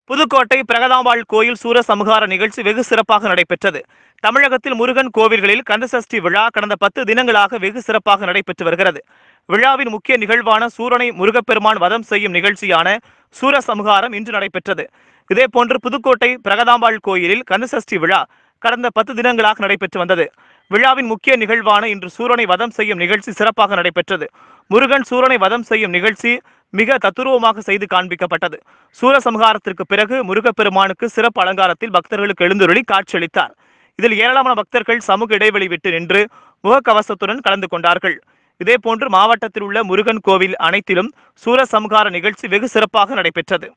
புதுக்கோட்டை பிரகதாம்பாள் கோயில் சூரசம்ஹார நிகழ்ச்சி வெகு சிறப்பாக நடைபெற்றது. தமிழகத்தில் முருகன் கோவில்களில் கந்தசஷ்டி விழா கடந்த 10 தினங்களாக வெகு சிறப்பாக நடைபெற்று வருகிறது. விழாவின் முக்கிய நிகழ்வான சூரனை முருகப்பெருமான் வதம் செய்யும் நிகழ்ச்சியான சூரசம்ஹாரம் இன்று நடைபெற்றது. இதேபோன்று புதுக்கோட்டை பிரகதாம்பாள் கோயிலில் கந்தசஷ்டி விழா கடந்த 10 தினங்களாக நடைபெற்று வந்தது. விழாவின் முக்கிய நிகழ்வான இன்று சூரனை வதம் செய்யும் நிகழ்ச்சி சிறப்பாக நடைபெற்றது. முருகன் சூரனை வதம் செய்யும் நிகழ்ச்சி மிக தத்துரூபமாக செய்து காண்பிக்கப்பட்டது. சூரசம்ஹாரத்திற்கு பிறகு முருகப்பெருமானுக்கு சிறப்பு அலங்காரத்தில் பக்தர்களுக்கு எழுந்தருளி காட்சியளித்தார். இதில் ஏராளமான பக்தர்கள் சமூக இடைவெளி விட்டு நின்று முகக்கவசத்துடன் கலந்து கொண்டார்கள். இதேபோன்று மாவட்டத்தில் உள்ள முருகன் கோவில் அனைத்திலும் சூரசம்ஹார நிகழ்ச்சி வெகு சிறப்பாக நடைபெற்றது.